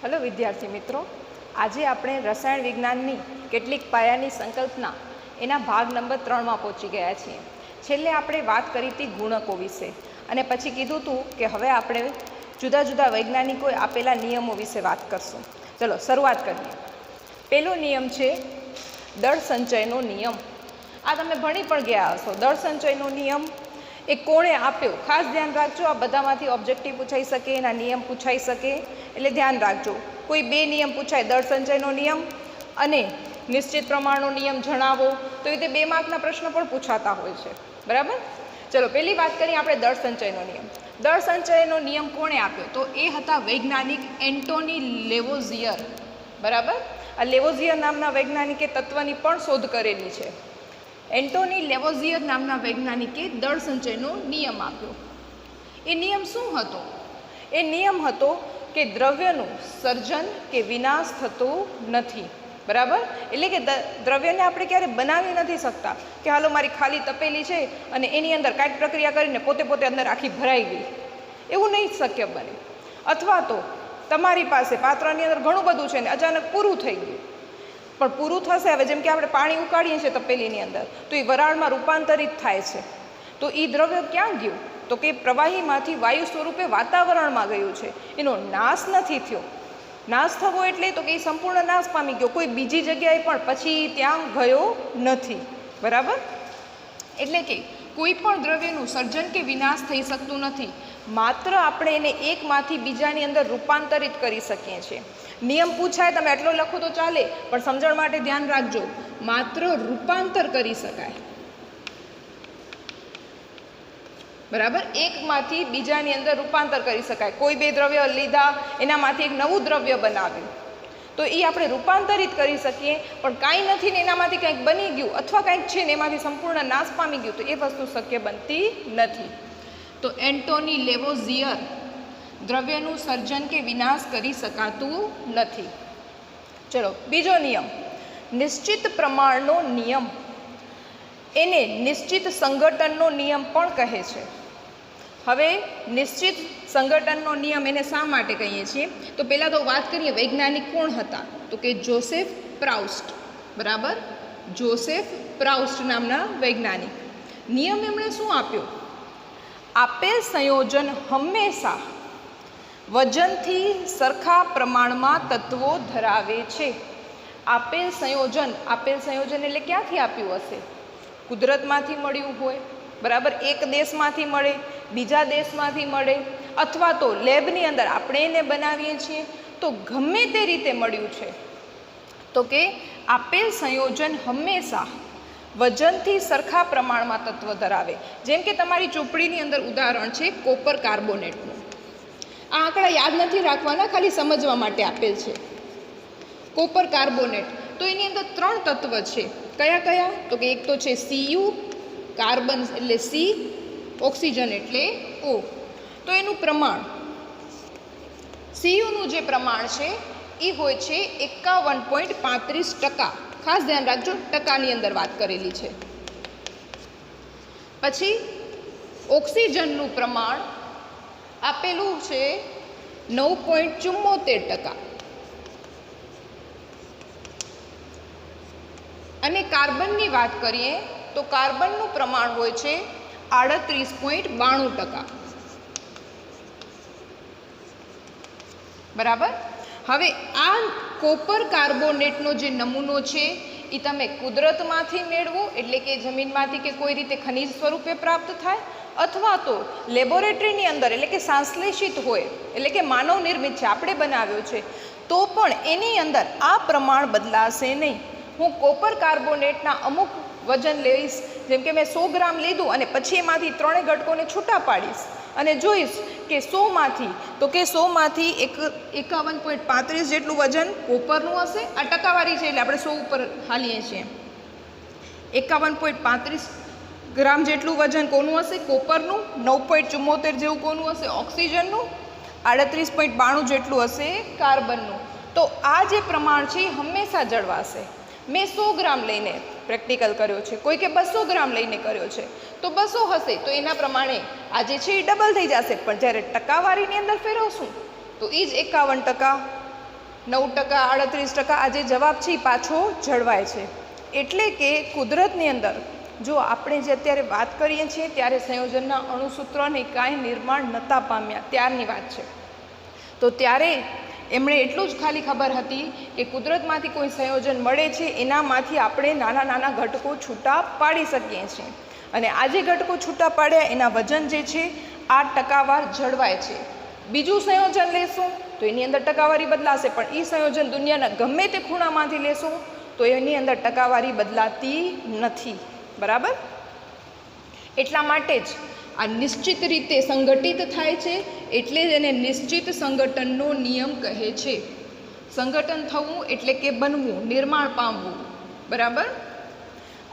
Hello विद्यार्थी मित्रों, आज આપણે રસાયણ વિજ્ઞાનની કેટલીક પાયાની સંકલ્પના એના ભાગ નંબર 3 માં પહોંચી ગયા છીએ। છેલ્લે આપણે વાત કરી હતી ગુણકો વિશે અને પછી કીધું હતું કે હવે આપણે જુદા જુદા વૈજ્ઞાનિકોએ આપેલા નિયમો વિશે વાત કરશું। ચલો શરૂઆત કરીએ। પહેલો નિયમ છે દળ સંચયનો નિયમ। આ તમે ભણી પણ ગયા હશો। દળ સંચયનો નિયમ એ કોણે આપ્યો, ખાસ ધ્યાન રાખજો। આ બધામાંથી ઓબ્જેક્ટિવ પૂછાઈ શકે, એના નિયમ પૂછાઈ શકે, એટલે ધ્યાન રાખજો। કોઈ બે નિયમ પૂછાય, દળ સંચયનો નિયમ અને નિશ્ચિત પ્રમાણનો નિયમ જણાવો, તો એ રીતે 2 માર્કના પ્રશ્નો પણ પૂછાતા હોય છે, બરાબર। ચલો પહેલી વાત કરીએ આપણે દળ સંચયનો નિયમ। દળ સંચયનો નિયમ કોણે આપ્યો? તો એ હતા વૈજ્ઞાનિક એન્ટોની લેવોઝિયર, બરાબર। આ લેવોઝિયર નામના વૈજ્ઞાનિકે તત્વની પણ શોધ કરેલી છે। એન્ટોની લેવોઝિયર નામના વૈજ્ઞાનિકે દળ સંચયનો નિયમ આપ્યો। એ નિયમ શું હતો? એ નિયમ હતો કે દ્રવ્યનું સર્જન કે વિનાશ થતો નથી, બરાબર। એટલે કે દ્રવ્યને આપણે ક્યારે બનાવી નથી શકતા કે હાલો મારી ખાલી તપેલી છે અને એની અંદર કાંઈક પ્રક્રિયા કરીને પોતે અંદર આખી ભરાઈ ગઈ, એવું નહીં શક્ય બને। અથવા તો તમારી પાસે પાત્રની અંદર ઘણું બધું છે ને અચાનક પૂરું થઈ ગયું, પણ પૂરું થશે હવે, જેમ કે આપણે પાણી ઉકાળીએ છીએ તપેલીની અંદર, તો એ વરાળમાં રૂપાંતરિત થાય છે, તો એ દ્રવ્ય ક્યાં ગયું? તો કે પ્રવાહીમાંથી વાયુ સ્વરૂપે વાતાવરણમાં ગયું છે, એનો નાશ નથી થયો। નાશ થવો એટલે તો કે એ સંપૂર્ણ નાશ પામી ગયો, કોઈ બીજી જગ્યાએ પણ પછી ત્યાં ગયો નથી, બરાબર। એટલે કે કોઈ પણ દ્રવ્યનું સર્જન કે વિનાશ થઈ શકતું નથી, માત્ર આપણે એને એકમાંથી બીજાની અંદર રૂપાંતરિત કરી શકીએ છીએ। નિયમ પૂછાય તમે એટલો લખો તો ચાલે, પણ સમજણ માટે ધ્યાન રાખજો, માત્ર રૂપાંતર કરી શકાય, બરાબર। એકમાંથી બીજાની અંદર રૂપાંતર કરી શકાય। કોઈ બે દ્રવ્ય લીધા, એનામાંથી એક નવું દ્રવ્ય બનાવ્યું, તો એ આપણે રૂપાંતરિત કરી શકીએ, પણ કાંઈ નથી ને એનામાંથી કંઈક બની ગયું અથવા કંઈક છે ને એમાંથી સંપૂર્ણ નાશ પામી ગયું, તો એ વસ્તુ શક્ય બનતી નથી। તો એન્ટોની લેવોઝિયર દ્રવ્યનું સર્જન કે વિનાશ કરી શકાતું નથી। ચલો બીજો નિયમ, નિશ્ચિત પ્રમાણનો નિયમ। એને નિશ્ચિત સંગઠનનો નિયમ પણ કહે છે। હવે નિશ્ચિત સંગઠનનો નિયમ એને શા માટે કહીએ છીએ? તો પહેલાં તો વાત કરીએ વૈજ્ઞાનિક કોણ હતા? તો કે જોસેફ પ્રાઉસ્ટ, બરાબર। જોસેફ પ્રાઉસ્ટ નામના વૈજ્ઞાનિક। નિયમ એમણે શું આપ્યો? આપેલ સંયોજન હંમેશા વજનથી સરખા પ્રમાણમાં તત્વો ધરાવે છે। આપેલ સંયોજન એટલે ક્યાંથી આપ્યું હશે? કુદરતમાંથી મળ્યું હોય, બરાબર। એક દેશમાંથી મળે, બીજા દેશમાંથી મળે, અથવા તો લેબની અંદર આપણે એને બનાવીએ છીએ, તો ગમે તે રીતે મળ્યું છે, તો કે આપેલ સંયોજન હંમેશા વજનથી સરખા પ્રમાણમાં તત્વ ધરાવે। જેમ કે તમારી ચોપડીની અંદર ઉદાહરણ છે કોપર કાર્બોનેટનું। આ આંકડા યાદ નથી રાખવાના, ખાલી સમજવા માટે આપેલ છે। કોપર કાર્બોનેટ, તો એની અંદર 3 તત્વ છે। કયા કયા? તો કે એક તો છે Cu, કાર્બન એટલે C, ઓક્સિજન એટલે O। તો એનું પ્રમાણ, Cuનું જે પ્રમાણ છે એ હોય છે 51.35%। ખાસ ધ્યાન રાખજો, ટકાની અંદર વાત કરેલી છે। પછી ઓક્સિજનનું પ્રમાણ આપેલું છે 9.74%। અને કાર્બનની વાત કરીએ તો કાર્બનનું પ્રમાણ હોય છે 38.92%, બરાબર। હવે આ કોપર કાર્બોનેટનો જે નમૂનો છે એ તમે કુદરતમાંથી મેળવો, એટલે કે જમીનમાંથી કે કોઈ રીતે ખનિજ સ્વરૂપે પ્રાપ્ત થાય, અથવા તો લેબોરેટરીની અંદર એટલે કે સંશ્લેષિત હોય, એટલે કે માનવ નિર્મિત છે, આપણે બનાવ્યો છે, તો પણ એની અંદર આ પ્રમાણ બદલાશે નહીં। હું કોપર કાર્બોનેટના અમુક વજન લઈશ, જેમ કે મેં 100 ગ્રામ લીધું અને પછી એમાંથી 3 ઘટકોને છૂટા પાડીશ અને જોઈશ કે 100માંથી 51.35 જેટલું વજન કોપરનું હશે। આ ટકાવારી છે એટલે આપણે 100 ઉપર હાલીએ છીએ। 51.35 ગ્રામ જેટલું વજન કોનું હશે? કોપરનું। 9.74 જેવું કોનું હશે? ઓક્સિજનનું। 38.92 જેટલું હશે કાર્બનનું। તો આ જે પ્રમાણ છે એ હંમેશા જળવાશે। મેં 100 ગ્રામ લઈને પ્રેક્ટિકલ કર્યો છે, કોઈ કે 200 ગ્રામ લઈને કર્યો છે, તો 200 હશે તો એના પ્રમાણે આ જે છે એ ડબલ થઈ જશે, પણ જ્યારે ટકાવારીની અંદર ફેરવશું તો એ જ 51%। 9%, 38%, આ જે જવાબ છે એ પાછો જળવાય છે. એટલે કે કુદરતની અંદર જો આપણે જે અત્યારે વાત કરીએ છીએ ત્યારે સંયોજનના અણુસૂત્રોને કાંઈ નિર્માણ નહોતા પામ્યા, ત્યારની વાત છે. તો ત્યારે એમણે એટલું જ ખાલી ખબર હતી કે કુદરતમાંથી કોઈ સંયોજન મળે છે એનામાંથી આપણે નાના નાના ઘટકો છૂટા પાડી શકીએ છીએ. અને આ જે ઘટકો છૂટા પાડ્યા એના વજન જે છે 8% જળવાય છે. બીજું સંયોજન લેશું તો એની અંદર ટકાવારી બદલાશે, પણ એ સંયોજન દુનિયાના ગમે તે ખૂણામાંથી લેશું તો એની અંદર ટકાવારી બદલાતી નથી. બરાબર? એટલા માટે જ આ નિશ્ચિત રીતે સંગઠિત થાય છે, એટલે જ એને નિશ્ચિત સંગઠનનો નિયમ કહે છે. સંગઠન થવું એટલે કે બનવું, નિર્માણ પામવું. બરાબર?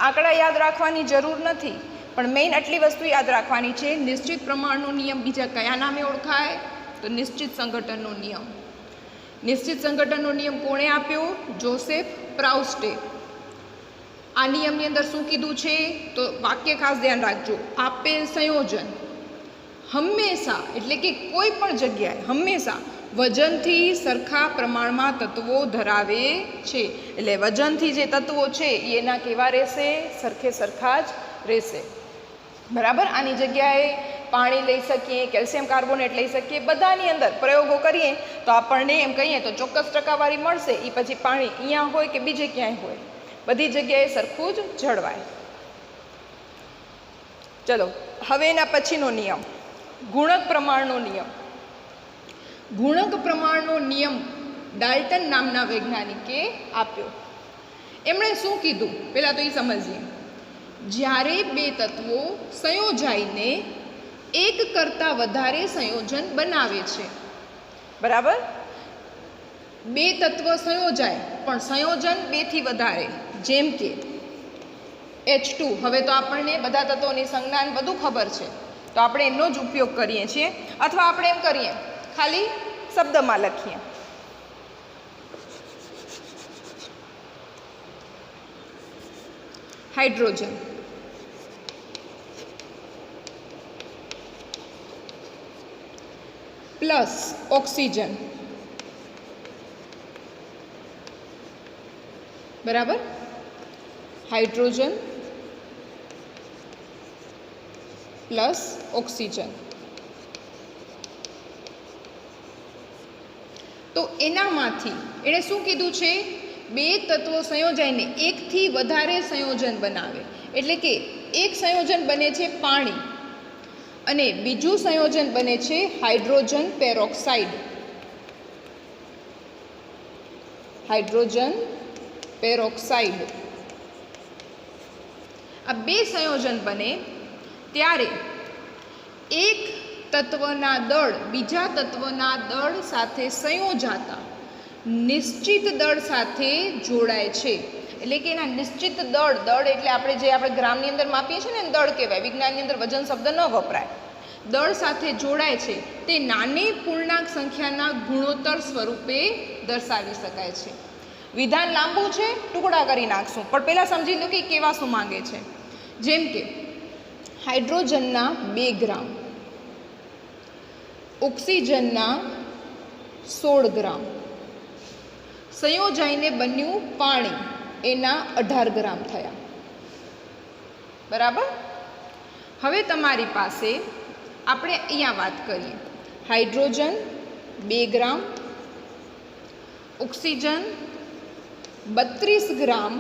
આંકડા યાદ રાખવાની જરૂર નથી, પણ મેઇન આટલી વસ્તુ યાદ રાખવાની છે. નિશ્ચિત પ્રમાણનો નિયમ બીજા કયા નામે ઓળખાય? તો નિશ્ચિત સંગઠનનો નિયમ. નિશ્ચિત સંગઠનનો નિયમ કોણે આપ્યો? જોસેફ પ્રાઉસ્ટે. આ નિયમની અંદર શું કીધું છે? તો વાક્ય ખાસ ધ્યાન રાખજો. આપેલ સંયોજન હંમેશા, એટલે કે કોઈ પણ જગ્યાએ હંમેશા વજનથી સરખા પ્રમાણમાં તત્વો ધરાવે છે. એટલે વજનથી જે તત્વો છે એ એના કેવા રહેશે? સરખે સરખા જ રહેશે. બરાબર? આની જગ્યાએ પાણી લઈ શકીએ, કેલ્શિયમ કાર્બોનેટ લઈ શકીએ, બધાની અંદર પ્રયોગો કરીએ તો આપણને એમ કહીએ તો ચોક્કસ ટકાવારી મળશે. એ પછી પાણી અહીંયા હોય કે બીજે ક્યાંય હોય, બધી જગ્યાએ સરખું જ જળવાય. ચલો, હવે એના પછીનો નિયમ, ગુણક પ્રમાણનો નિયમ. ગુણક પ્રમાણનો નિયમ ડાલ્ટન નામના વૈજ્ઞાનિકે આપ્યો. એમણે શું કીધું પહેલાં તો એ સમજીએ. જ્યારે બે તત્વો સંયોજાઈને એક કરતાં વધારે સંયોજન બનાવે છે. બરાબર? બે તત્વ સંયોજાય પણ સંયોજન 2 થી વધારે, જેમ કે H2. હવે તો આપણને બધા તત્વોની સંજ્ઞાન બધું ખબર છે, તો આપણે એનો જ ઉપયોગ કરીએ છીએ. અથવા આપણે એમ કરીએ, ખાલી શબ્દમાં લખીએ. Hydrogen plus oxygen. બરાબર? Hydrogen plus oxygen. તો એનામાંથી એણે શું કીધું છે? બે તત્વો સંયોજાઈને 1 થી વધારે સંયોજન બનાવે. એટલે કે એક સંયોજન બને છે પાણી અને બીજું સંયોજન બને છે હાઇડ્રોજન પેરોક્સાઇડ. Hydrogen peroxide. આ બે સંયોજન બને ત્યારે એક તત્વના દળ બીજા તત્વના દળ સાથે સંયોજાતા નિશ્ચિત દળ સાથે જોડાય છે. એટલે કે એના નિશ્ચિત દળ, દળ એટલે આપણે ગ્રામની અંદર માપીએ છીએ ને દળ કહેવાય, વિજ્ઞાનની અંદર વજન શબ્દ ન વપરાય. દળ સાથે જોડાય છે તે નાની પૂર્ણાંક સંખ્યાના ગુણોત્તર સ્વરૂપે દર્શાવી શકાય છે. વિધાન લાંબુ છે, ટુકડા કરી નાખશું, પણ પહેલાં સમજી લો કે કેવા શું માંગે છે. જેમ કે હાઇડ્રોજનના 2 ગ્રામ, ઓક્સિજનના 16 ગ્રામ, સંયોજાઈને બન્યું પાણી, એના 18 ગ્રામ થયા. બરાબર? હવે તમારી પાસે આપણે અહીંયા વાત કરીએ. હાઇડ્રોજન 2 ગ્રામ, ઓક્સિજન 32 ગ્રામ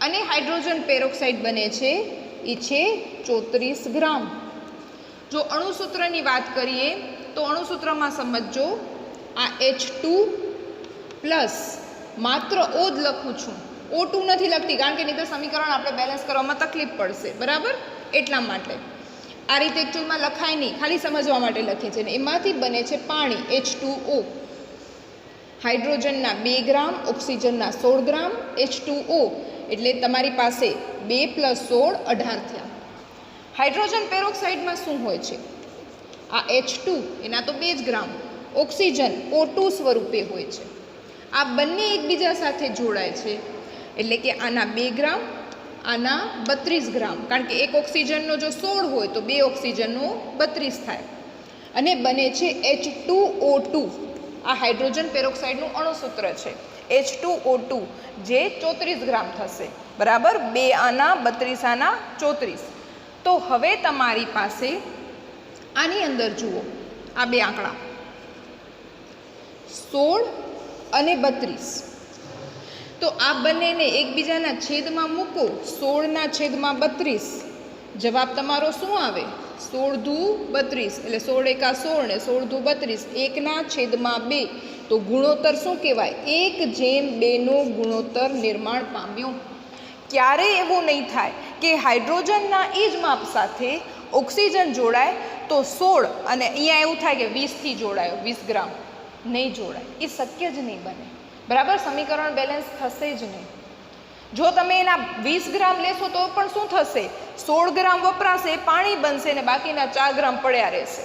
અને હાઇડ્રોજન પેરોક્સાઇડ બને છે એ છે 34 ગ્રામ. જો અણુસૂત્રની વાત કરીએ તો અણુસૂત્રમાં સમજો, આ H2 પ્લસ માત્ર O જ લખું છું, O2 નથી લખતી, કારણ કે નહીં તો સમીકરણ આપણે બેલેન્સ કરવામાં તકલીફ પડશે. બરાબર? એટલા માટે આ રીતે એકચ્યુઅલમાં લખાય નહીં, ખાલી સમજવા માટે લખીએ છીએ. એમાંથી બને છે પાણી H2O. હાઇડ્રોજનના 2 ગ્રામ, ઓક્સિજનના 16 ગ્રામ, H2O એટલે તમારી પાસે 2 + 16 18 થયા. હાઇડ્રોજન પેરોક્સાઇડમાં શું હોય છે? આ H2 એના તો 2 જ ગ્રામ, ઓક્સિજન O2 સ્વરૂપે હોય છે. આ બંને એકબીજા સાથે જોડાય છે, એટલે કે આના 2 ગ્રામ, આના 32 ગ્રામ, કારણ કે એક ઓક્સિજનનો જો 16 હોય તો 2 ઓક્સિજનનો 32 થાય અને બને છે H2O2. આ હાઇડ્રોજન પેરોક્સાઇડનું અણુસૂત્ર છે H2O2 જે 34 ગ્રામ થશે, બરાબર. 2 આના 32 આના 34. તો હવે તમારી પાસે આની અંદર જુઓ આ બે આંકડા 16 અને 32. તો આ બંનેને એકબીજાના છેદમાં મૂકો, 16/32. જવાબ તમારો શું આવે? 16 દુ 32, એટલે 16 એકા 16 ને 16 દુ 32, 1/2. તો ગુણોત્તર શું કહેવાય? 1/2 નો ગુણોત્તર નિર્માણ પામ્યો. ક્યારેય એવું નહીં થાય કે હાઇડ્રોજનના એ જ માપ સાથે ઓક્સિજન જોડાય તો 16 અને અહીંયા એવું થાય કે 20થી જોડાયો, 20 ગ્રામ. નહીં જોડાય, એ શક્ય જ નહીં બને, બરાબર. સમીકરણ બેલેન્સ થશે જ નહીં. જો તમે એના 20 ગ્રામ લેશો તો પણ શું થશે? 16 ગ્રામ વપરાશે, પાણી બનશે ને બાકીના 4 ગ્રામ પડ્યા રહેશે,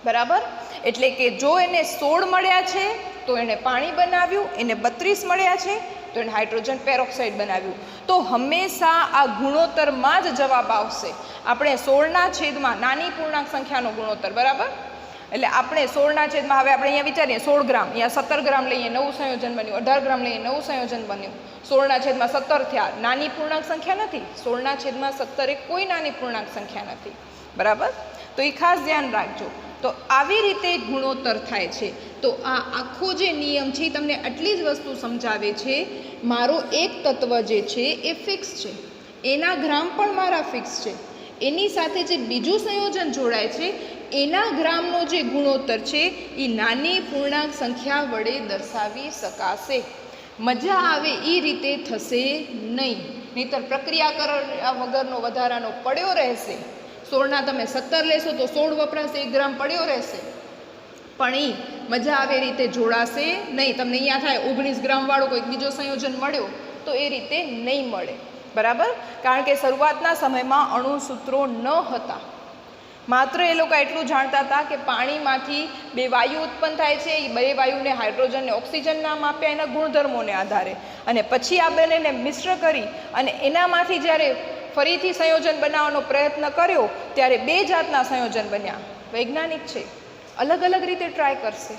બરાબર. એટલે કે જો એને 16 મળ્યા છે તો એને પાણી બનાવ્યું, એને 32 મળ્યા છે તો એને હાઇડ્રોજન પેરોક્સાઇડ બનાવ્યું. તો હંમેશા આ ગુણોત્તરમાં જ જવાબ આવશે. આપણે 16ના છેદમાં નાની પૂર્ણાંક સંખ્યાનો ગુણોત્તર, બરાબર. એટલે આપણે 16ના છેદમાં હવે આપણે અહીંયા વિચારીએ 16 ગ્રામ, અહીંયા 17 ગ્રામ લઈએ, નવું સંયોજન બન્યું. 18 ગ્રામ લઈએ, નવું સંયોજન બન્યું. 16ના છેદમાં 17 થયા, નાની પૂર્ણાંક સંખ્યા નથી. 16ના છેદમાં 17 એ કોઈ નાની પૂર્ણાંક સંખ્યા નથી, બરાબર. તો એ ખાસ ધ્યાન રાખજો. તો આવી રીતે ગુણોત્તર થાય છે. તો આ આખો જે નિયમ છે તમને આટલી જ વસ્તુ સમજાવે છે. મારો એક તત્વ જે છે એ ફિક્સ છે, એના ગ્રામ પણ મારા ફિક્સ છે, એની સાથે જે બીજું સંયોજન જોડાય છે એના ગ્રામનો જે ગુણોત્તર છે એ નાની પૂર્ણાંક સંખ્યા વડે દર્શાવી શકાશે. મજા આવે એ રીતે થશે નહીં, નહીંતર પ્રક્રિયા કર્યા વગરનો વધારાનો પડ્યો રહેશે. 16ના તમે 17 લેશો તો 16 વપરાશે, 1 ગ્રામ પડ્યો રહેશે, પણ એ મજા આવે એ રીતે જોડાશે નહીં. તમને અહીંયા થાય 19 ગ્રામવાળો કોઈક બીજો સંયોજન મળ્યો તો એ રીતે નહીં મળે, બરાબર. કારણ કે શરૂઆતના સમયમાં અણુસૂત્રો ન હતા. માત્ર એ લોકો એટલું જાણતા હતા કે પાણીમાંથી 2 વાયુ ઉત્પન્ન થાય છે, એ 2 વાયુને હાઇડ્રોજન અને ઓક્સિજન નામ આપ્યા એના ગુણધર્મોને આધારે, અને પછી આ બંનેને મિશ્ર કરી અને એનામાંથી જ્યારે ફરીથી સંયોજન બનાવવાનો પ્રયત્ન કર્યો ત્યારે 2 જાતના સંયોજન બન્યા. વૈજ્ઞાનિક છે, અલગ અલગ રીતે ટ્રાય કરશે.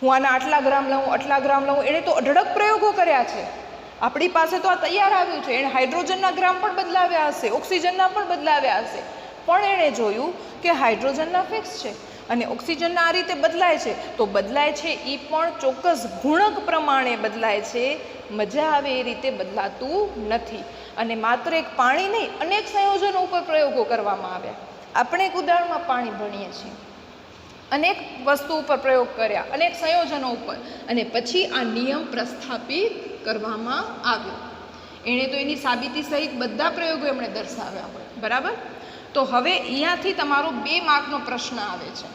હું આના આટલા ગ્રામ લઉં, આટલા ગ્રામ લઉં, એણે તો અઢળક પ્રયોગો કર્યા છે. આપણી પાસે તો આ તૈયાર આવ્યું છે. એણે હાઇડ્રોજનના ગ્રામ પણ બદલાવ્યા હશે, ઓક્સિજનના પણ બદલાવ્યા હશે, પણ એણે જોયું કે હાઇડ્રોજનના ફિક્સ છે અને ઓક્સિજનના આ રીતે બદલાય છે. તો બદલાય છે એ પણ ચોક્કસ ગુણક પ્રમાણે બદલાય છે, મજા આવે એ રીતે બદલાતું નથી. અને માત્ર એક પાણી નહીં, અનેક સંયોજનો ઉપર પ્રયોગો કરવામાં આવ્યા. આપણે એક ઉદાહરણમાં પાણી ભણીએ છીએ, અનેક વસ્તુ ઉપર પ્રયોગ કર્યા, અનેક સંયોજનો ઉપર, અને પછી આ નિયમ પ્રસ્થાપિત કરવામાં આવ્યો. એણે તો એની સાબિતી સહિત બધા પ્રયોગો એમણે દર્શાવ્યા હોય, બરાબર. તો હવે અહીંયાથી તમારો 2 માર્કનો પ્રશ્ન આવે છે.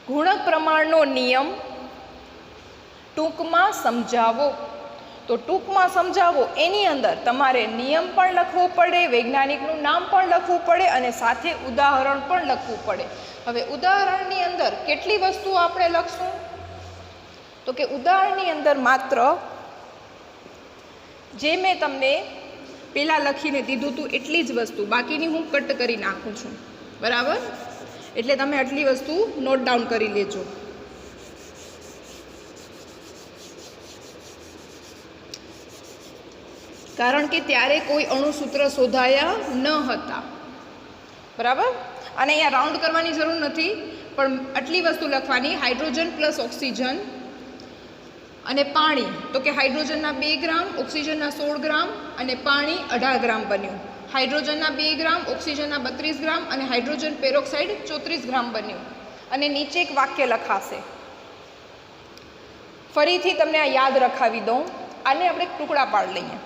ગુણક પ્રમાણનો નિયમ ટૂંકમાં સમજાવો. તો ટૂંકમાં સમજાવો એની અંદર તમારે નિયમ પણ લખવો પડે, વૈજ્ઞાનિકનું નામ પણ લખવું પડે અને સાથે ઉદાહરણ પણ લખવું પડે. હવે ઉદાહરણની અંદર કેટલી વસ્તુઓ આપણે લખશું? તો કે ઉદાહરણની અંદર માત્ર જે મેં તમને પહેલાં લખીને દીધું હતું એટલી જ વસ્તુ, બાકીની હું કટ કરી નાખું છું, બરાબર. એટલે તમે આટલી વસ્તુ નોટ ડાઉન કરી લેજો. કારણ કે ત્યારે કોઈ અણુસૂત્ર શોધાયા ન હતા, બરાબર. અને અહીંયા રાઉન્ડ કરવાની જરૂર નથી, પણ આટલી વસ્તુ લખવાની. હાઇડ્રોજન પ્લસ ઓક્સિજન અને પાણી, તો કે હાઇડ્રોજનના 2 ગ્રામ, ઓક્સિજનના 16 ગ્રામ અને પાણી 18 ગ્રામ બન્યું. હાઇડ્રોજનના 2 ગ્રામ, ઓક્સિજનના 32 ગ્રામ અને હાઇડ્રોજન પેરોક્સાઇડ 34 ગ્રામ બન્યું. અને નીચે એક વાક્ય લખાશે. ફરીથી તમને આ યાદ રખાવી દઉં. આને આપણે ટુકડા પાડી લઈએ.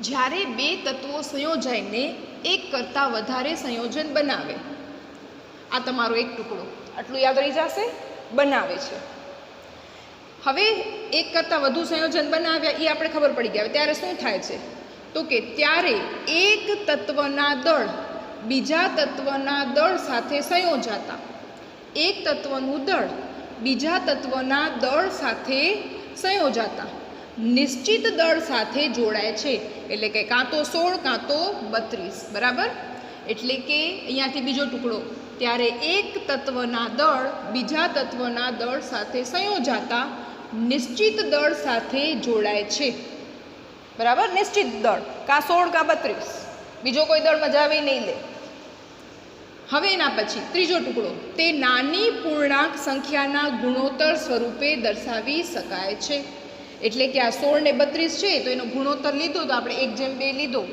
જ્યારે 2 તત્વો સંયોજાઈને એક કરતાં વધારે સંયોજન બનાવે, આ તમારો એક ટુકડો, આટલું યાદ રહી જશે, બનાવે છે. હવે એક કરતાં વધુ સંયોજન બનાવ્યા એ આપણે ખબર પડી ગયા. ત્યારે શું થાય છે? તો કે ત્યારે એક તત્વના દળ બીજા તત્વના દળ સાથે સંયોજાતા, એક તત્વનું દળ બીજા તત્વના દળ સાથે સંયોજાતા નિશ્ચિત દળ સાથે જોડાય છે. એટલે કે કાં તો 16 કાં તો 32, બરાબર. એટલે કે અહીંયાથી બીજો ટુકડો ત્યારે એક તત્વના દળ બીજા તત્વના દળ સાથે સંયોજાતા નિશ્ચિત દળ સાથે જોડાય છે. બરાબર, નિશ્ચિત દળ કાં 16 કાં 32, બીજો કોઈ દળ મજા આવી નહીં લે. હવે એના પછી ત્રીજો ટુકડો, તે નાની પૂર્ણાંક સંખ્યાના ગુણોત્તર સ્વરૂપે દર્શાવી શકાય છે. એટલે કે આ 16 ને 32 છે તો એનો ગુણોત્તર લીધો તો આપણે 1:2 લીધો,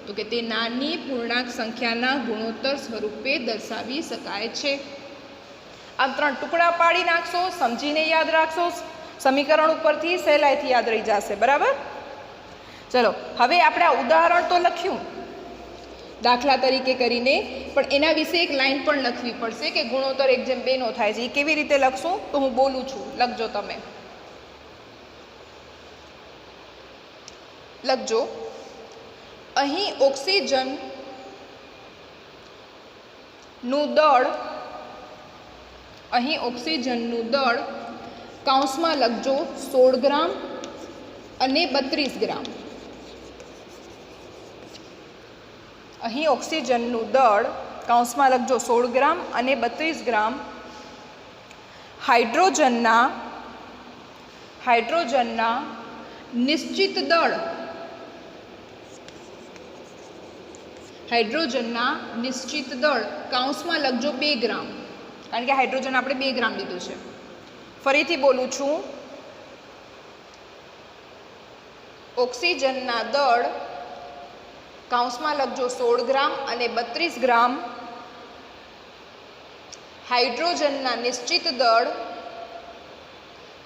તો કે તે નાની પૂર્ણાંક સંખ્યાના ગુણોત્તર સ્વરૂપે દર્શાવી શકાય છે. આ 3 ટુકડા પાડી નાખશો, સમજીને યાદ રાખશો, સમીકરણ ઉપરથી સહેલાઈથી યાદ રહી જશે. બરાબર, ચલો હવે આપણે આ ઉદાહરણ તો લખ્યું દાખલા તરીકે કરીને, પણ એના વિશે એક લાઈન પણ લખવી પડશે કે ગુણોત્તર 1:2 નો થાય છે. એ કેવી રીતે લખશું તો હું બોલું છું, લખજો તમે. લખજો, અહીં ઓક્સિજનનું દળ, અહીં ઓક્સિજનનું દળ કૌંસમાં લખજો 16 ગ્રામ અને 32 ગ્રામ. અહીં ઓક્સિજનનું દળ કૌંસમાં લખજો 16 ગ્રામ અને 32 ગ્રામ હાઇડ્રોજનના નિશ્ચિત દળ, હાઇડ્રોજનના નિશ્ચિત દળ કૌંસમાં લખજો 2 ગ્રામ, કારણ કે હાઇડ્રોજન આપણે 2 ગ્રામ લીધું છે. ફરીથી બોલું છું, ઓક્સિજનના દળ કૌંસમાં લખજો 16 ગ્રામ અને 32 ગ્રામ, હાઇડ્રોજનના નિશ્ચિત દળ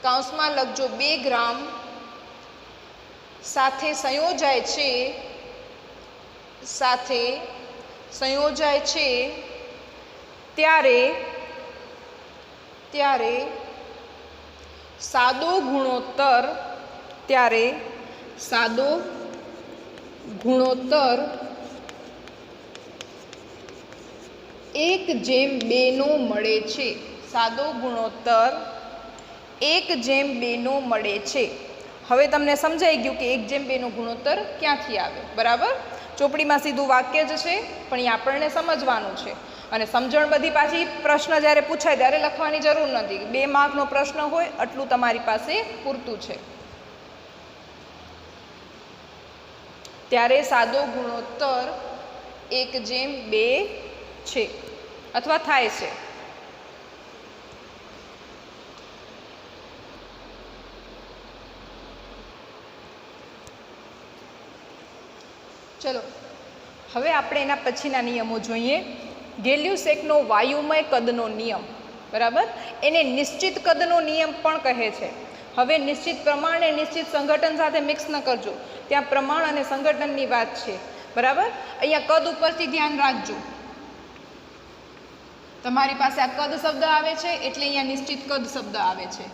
કૌંસમાં લખજો 2 ગ્રામ સાથે સંયોજાય છે ત્યારે સાદો ગુણોત્તર 1:2 નો મળે છે. સાદો ગુણોત્તર 1:2 નો મળે છે. હવે તમને સમજાઈ ગયું કે 1:2 નો ગુણોત્તર ક્યાંથી આવે. બરાબર, ચોપડીમાં સીધું વાક્ય જ છે, પણ એ આપણને સમજવાનું છે. અને સમજણ બધી પાછી પ્રશ્ન જ્યારે પૂછાય ત્યારે લખવાની જરૂર નથી. 2 માર્કનો પ્રશ્ન હોય આટલું તમારી પાસે પૂરતું છે. ત્યારે સાદો ગુણોત્તર 1:2 છે અથવા થાય છે. ચલો હવે આપણે એના પછીના નિયમો જોઈએ. ગેલ્યુસેકનો વાયુમય કદનો નિયમ. બરાબર, એને નિશ્ચિત કદનો નિયમ પણ કહે છે. હવે નિશ્ચિત પ્રમાણ અને નિશ્ચિત સંગઠન સાથે મિક્સ ન કરજો, ત્યાં પ્રમાણ અને સંગઠનની વાત છે. બરાબર, અહીંયા કદ ઉપરથી ધ્યાન રાખજો. તમારી પાસે આ કદ શબ્દ આવે છે એટલે અહીંયા નિશ્ચિત કદ શબ્દ આવે છે.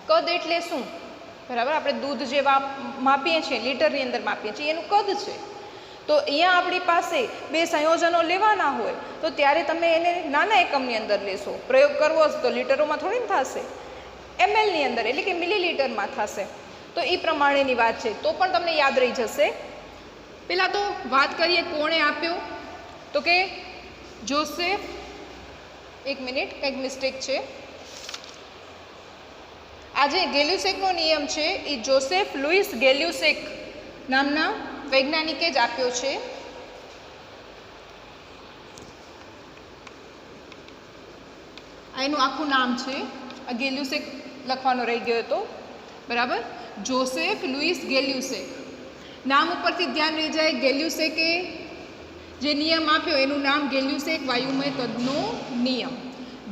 કદ એટલે શું? બરાબર, આપણે દૂધ જે માપીએ છીએ, લીટરની અંદર માપીએ છીએ, એનું કદ છે. તો અહીંયા આપણી પાસે 2 સંયોજનો લેવાના હોય તો ત્યારે તમે એને નાના એકમની અંદર લેશો. પ્રયોગ કરવો હશે તો લીટરોમાં થોડી થશે, mlની અંદર એટલે કે મિલીલીટરમાં થશે. તો એ પ્રમાણેની વાત છે, તો પણ તમને યાદ રહી જશે. પહેલાં તો વાત કરીએ કોણે આપ્યો, તો કે જોસેફ, એક મિનિટ કંઈક મિસ્ટેક છે. આ જે ગેલ્યુસેકનો નિયમ છે એ જોસેફ લુઈસ ગેલ્યુસેક નામના વૈજ્ઞાનિકે જ આપ્યો છે. આ એનું આખું નામ છે. આ ગેલ્યુસેક લખવાનો રહી ગયો હતો. બરાબર, જોસેફ લુઈસ ગેલ્યુસેક. નામ ઉપરથી ધ્યાન રહી જાય. ગેલ્યુસેકે જે નિયમ આપ્યો એનું નામ ગેલ્યુસેક વાયુમય કદનો નિયમ.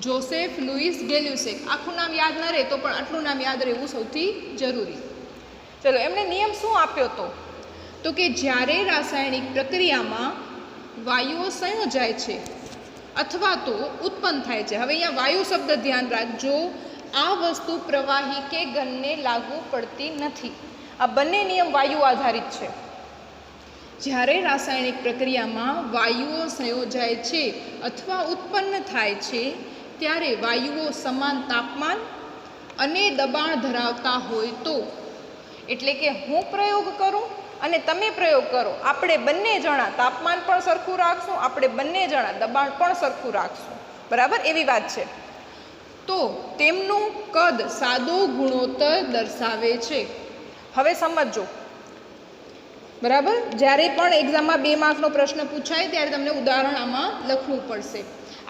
Joseph Louis Gay Lussac. આખું નામ યાદ ન રહે તો પણ આટલું નામ યાદ રહેવું સૌથી જરૂરી. ચલો, એમણે નિયમ શું આપ્યો હતો? તો કે જ્યારે રાસાયણિક પ્રક્રિયામાં વાયુઓ સંયોજાય છે અથવા તો ઉત્પન્ન થાય છે. હવે અહીંયા વાયુ શબ્દ ધ્યાન રાખજો. આ વસ્તુ પ્રવાહી કે ઘનને લાગુ પડતી નથી. આ બંને નિયમ વાયુ આધારિત છે. જ્યારે રાસાયણિક પ્રક્રિયામાં વાયુઓ સંયોજાય છે અથવા ઉત્પન્ન થાય છે ત્યારે વાયુઓ સમાન તાપમાન અને દબાણ ધરાવતા હોય તો, એટલે કે હું પ્રયોગ કરું અને તમે પ્રયોગ કરો, આપણે બંને જણા તાપમાન પણ સરખું રાખશું, આપણે બંને જણા દબાણ પણ સરખું રાખશું. બરાબર, એવી વાત છે. તો તેમનું કદ સાદો ગુણોત્તર દર્શાવે છે. હવે સમજો, બરાબર, જ્યારે પણ એક્ઝામમાં 2 માર્કનો પ્રશ્ન પૂછાય ત્યારે તમને ઉદાહરણ આમાં લખવું પડશે.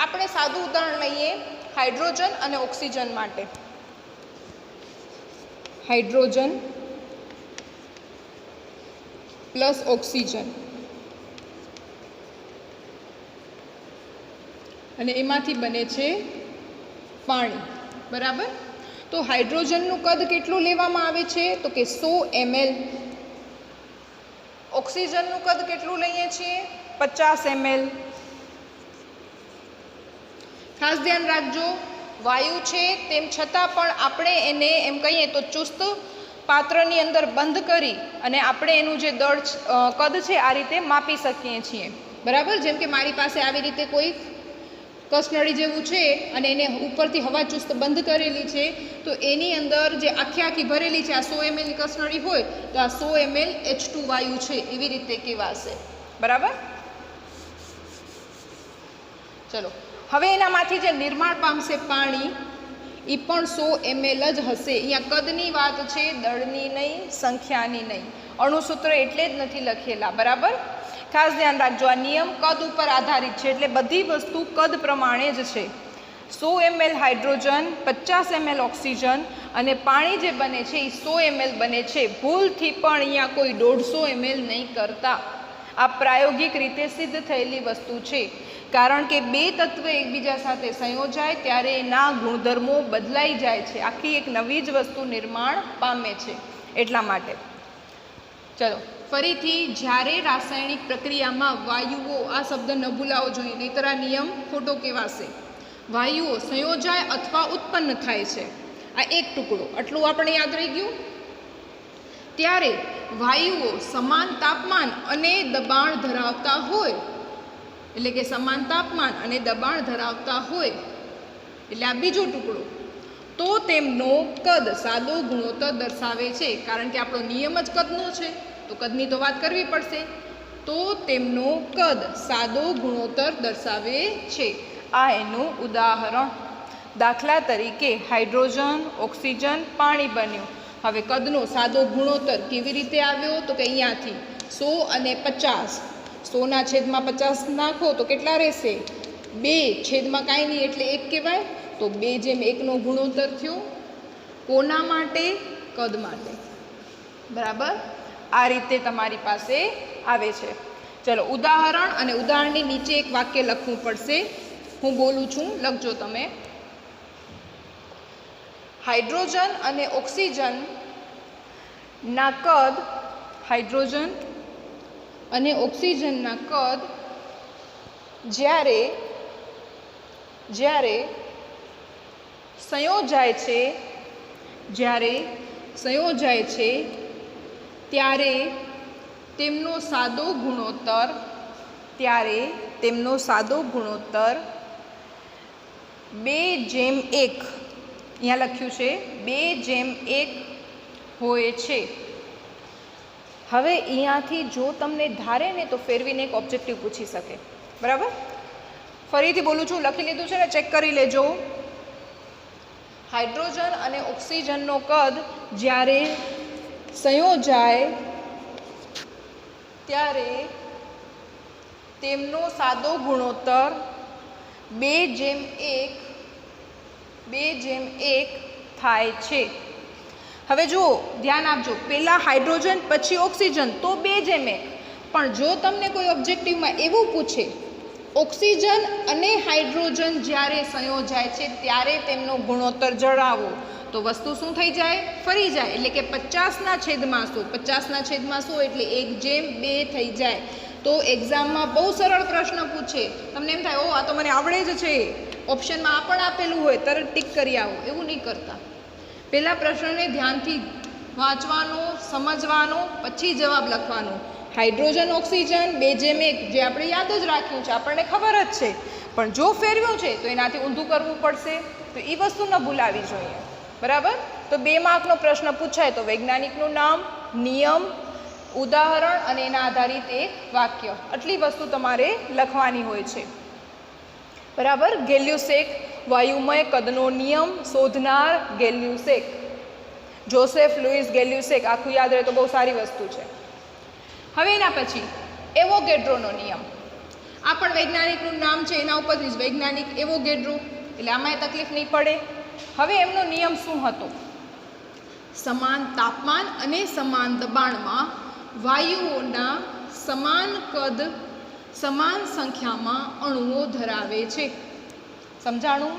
આપણે સાદું ઉદાહરણ લઈએ હાઇડ્રોજન અને ઓક્સિજન માટે. હાઇડ્રોજન પ્લસ ઓક્સિજન, અને એમાંથી બને છે પાણી. બરાબર, તો હાઇડ્રોજનનું કદ કેટલું લેવામાં આવે છે? તો કે 100 ml. ઓક્સિજનનું કદ કેટલું લઈએ છીએ? 50 ml. ખાસ ધ્યાન રાખજો, વાયુ છે તેમ છતાં પણ આપણે એને એમ કહીએ તો ચુસ્ત પાત્રની અંદર બંધ કરી અને આપણે એનું જે દળ કદ છે આ રીતે માપી શકીએ છીએ. બરાબર, જેમ કે મારી પાસે આવી રીતે કોઈ કસનળી જેવું છે અને એને ઉપરથી હવા ચુસ્ત બંધ કરેલી છે, તો એની અંદર જે આખી ભરેલી છે, આ 100 ml કસનળી હોય તો આ 100 ml H2 વાયુ છે એવી રીતે કહેવાશે. બરાબર, ચલો હવે એનામાંથી જે નિર્માણ પામશે પાણી એ પણ 100 ml જ હશે. અહીંયા કદની વાત છે, દળની નહીં, સંખ્યાની નહીં. અણુસૂત્ર એટલે જ નથી લખેલા. બરાબર, ખાસ ધ્યાન રાખજો, આ નિયમ કદ ઉપર આધારિત છે એટલે બધી વસ્તુ કદ પ્રમાણે જ છે. 100 ml હાઇડ્રોજન, 50 ml ઓક્સિજન અને પાણી જે બને છે એ 100 ml બને છે. ભૂલથી પણ અહીંયા કોઈ 150 ml નહીં કરતા. આ પ્રાયોગિક રીતે સિદ્ધ થયેલી વસ્તુ છે, કારણ કે 2 તત્વ એકબીજા સાથે સંયોજાય ત્યારે એના ગુણધર્મો બદલાઈ જાય છે, આખી એક નવી જ વસ્તુ નિર્માણ પામે છે, એટલા માટે. ચલો ફરીથી, જ્યારે રાસાયણિક પ્રક્રિયામાં વાયુઓ, આ શબ્દ ન ભૂલાવો જોઈએ નહીંતર આ નિયમ ખોટો કહેવાશે. વાયુઓ સંયોજાય અથવા ઉત્પન્ન થાય છે, આ એક ટુકડો, આટલું આપણે યાદ રહી ગયું. ત્યારે વાયુઓ સમાન તાપમાન અને દબાણ ધરાવતા હોય, એટલે કે સમાન તાપમાન અને દબાણ ધરાવતા હોય, એટલે આ બીજો ટુકડો, તો તેમનો કદ સાદો ગુણોત્તર દર્શાવે છે. કારણ કે આપણો નિયમ જ કદનો છે તો કદની તો વાત કરવી પડશે. તો તેમનો કદ સાદો ગુણોત્તર દર્શાવે છે. આ એનું ઉદાહરણ. દાખલા તરીકે હાઇડ્રોજન, ઓક્સિજન, પાણી બન્યું. હવે કદનો સાદો ગુણોત્તર કેવી રીતે આવ્યો? તો કે અહીંયાથી 100 અને 50. 100 ના છેદમાં 50 નાખો તો કેટલા રહેશે? 2 છેદમાં કાંઈ નહીં એટલે 1 કહેવાય. તો 2:1 ગુણોત્તર થયો. કોના માટે? કદ માટે. બરાબર, આ રીતે તમારી પાસે આવે છે. ચલો ઉદાહરણ, અને ઉદાહરણની નીચે એક વાક્ય લખવું પડશે. હું બોલું છું, લખજો તમે. હાઇડ્રોજન અને ઓક્સિજન ના કદ, હાઇડ્રોજન અને ઓક્સિજનના કદ જ્યારે સંયોજાય છે ત્યારે તેમનો સાદો ગુણોત્તર 2:1, અહીંયા લખ્યું છે 2:1 હોય છે. હવે અહીંયાથી જો તમને ધારે ને તો ફેરવીને એક ઓબ્જેક્ટિવ પૂછી શકે. બરાબર, ફરીથી બોલું છું, લખી લીધું છે ને, ચેક કરી લેજો. હાઇડ્રોજન અને ઓક્સિજનનો કદ જ્યારે સંયોજાય ત્યારે તેમનો સાદો ગુણોત્તર 2:1 થાય છે. હવે જુઓ, ધ્યાન આપજો, પહેલાં હાઇડ્રોજન પછી ઓક્સિજન તો 2:1. પણ જો તમને કોઈ ઓબ્જેક્ટિવમાં એવું પૂછે ઓક્સિજન અને હાઇડ્રોજન જ્યારે સંયોજાય છે ત્યારે તેમનો ગુણોત્તર જણાવો, તો વસ્તુ શું થઈ જાય? ફરી જાય. એટલે કે 50 ના છેદમાં 100 એટલે 1:2 થઈ જાય. તો એક્ઝામમાં બહુ સરળ પ્રશ્ન પૂછે, તમને એમ થાય ઓ આ તો મને આવડે જ છે, ઓપ્શનમાં આ પણ આપેલું હોય, તરત ટીક કરી આવો. એવું નહીં કરતા. પહેલાં પ્રશ્નને ધ્યાનથી વાંચવાનો, સમજવાનો, પછી જવાબ લખવાનો. હાઇડ્રોજન ઓક્સિજન 2:1 જે આપણે યાદ જ રાખ્યું છે, આપણને ખબર જ છે, પણ જો ફેરવ્યું છે તો એનાથી ઊંધું કરવું પડશે. તો એ વસ્તુ ન ભૂલાવી જોઈએ. બરાબર, તો 2 માર્કનો પ્રશ્ન પૂછાય તો વૈજ્ઞાનિકનું નામ, નિયમ, ઉદાહરણ અને એના આધારિત એક વાક્ય, આટલી વસ્તુ તમારે લખવાની હોય છે. બરાબર. ગેલ્યુસેક વાયુમય કદનો નિયમ શોધનાર ગેલ્યુસેક, જોસેફ લુઈસ ગેલ્યુસેક. આખું યાદ રહે તો બહુ સારી વસ્તુ છે. હવે એના પછી એવોગેડ્રોનો નિયમ. આ પણ વૈજ્ઞાનિકનું નામ છે, એના ઉપરથી જ વૈજ્ઞાનિક એવોગેડ્રો, એટલે આમાંય તકલીફ નહીં પડે. હવે એમનો નિયમ શું હતો? સમાન તાપમાન અને સમાન દબાણમાં વાયુઓના સમાન કદ સમાન સંખ્યામાં અણુઓ ધરાવે છે. સમજાણું?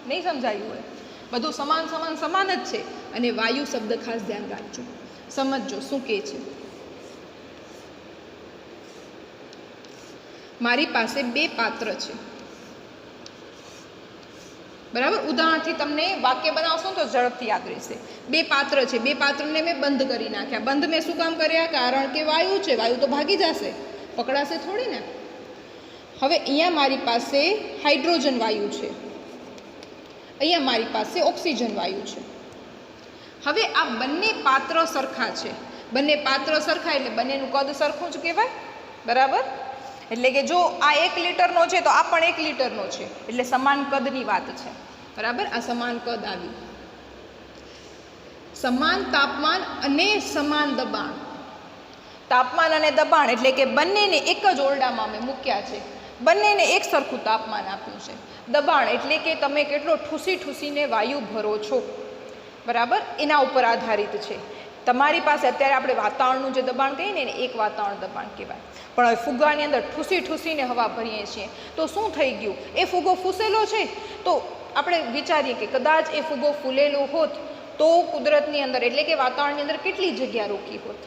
નહીં સમજાયું હોય? બધું સમાન સમાન સમાન જ છે. અને વાયુ શબ્દ ખાસ ધ્યાન રાખજો, સમજજો શું કહે છે. મારી પાસે બે પાત્ર છે, બરાબર. ઉદાહરણથી તમને વાક્ય બનાવશો તો ઝડપથી યાદ રહેશે. બે પાત્ર છે, બે પાત્રને મેં બંધ કરી નાખ્યા. બંધ મેં શું કામ કર્યા? કારણ કે વાયુ છે, વાયુ તો ભાગી જશે, પકડાશે થોડી ને. હવે અહીંયા મારી પાસે હાઇડ્રોજન વાયુ છે, અહીંયા મારી પાસે ઓક્સિજન વાયુ છે. હવે આ બંને પાત્ર સરખા છે. બંને પાત્ર સરખા એટલે બંનેનું કદ સરખું જ કહેવાય, બરાબર. એટલે કે જો આ 1 લીટરનો છે તો આ પણ 1 લીટરનો છે, એટલે સમાન કદની વાત છે, બરાબર. આ સમાન કદ આવ્યું. સમાન તાપમાન અને સમાન દબાણ. તાપમાન અને દબાણ એટલે કે બંનેને એક જ ઓરડામાં મેં મૂક્યા છે, બંનેને એક સરખું તાપમાન આપ્યું છે. દબાણ એટલે કે તમે કેટલો ઠૂસી ઠૂસીને વાયુ ભરો છો, બરાબર, એના ઉપર આધારિત છે. તમારી પાસે અત્યારે આપણે વાતાવરણનું જે દબાણ કહીએ ને એને એક વાતાવરણ દબાણ કહેવાય. પણ હવે ફુગ્ગાની અંદર ઠૂસી ઠૂસીને હવા ભરીએ છીએ તો શું થઈ ગયું? એ ફુગ્ગો ફૂસેલો છે તો આપણે વિચારીએ કે કદાચ એ ફુગ્ગો ફૂલેલો હોત તો કુદરતની અંદર એટલે કે વાતાવરણની અંદર કેટલી જગ્યા રોકી હોત,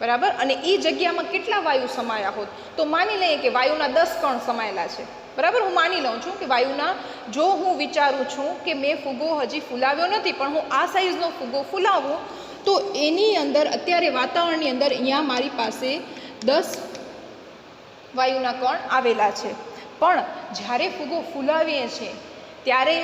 બરાબર. અને એ જગ્યામાં કેટલા વાયુ સમાયા હોત? તો માની લઈએ કે વાયુના 10 કણ સમાયેલા છે, બરાબર. હું માની લઉં છું કે વાયુના, જો હું વિચારું છું કે મેં ફુગ્ગો હજી ફૂલાવ્યો નથી પણ હું આ સાઇઝનો ફુગ્ગો ફૂલાવું તો એની અંદર અત્યારે વાતાવરણની અંદર અહીંયા મારી પાસે 10 વાયુના કણ આવેલા છે. પણ જ્યારે ફુગ્ગો ફૂલાવીએ છીએ ત્યારે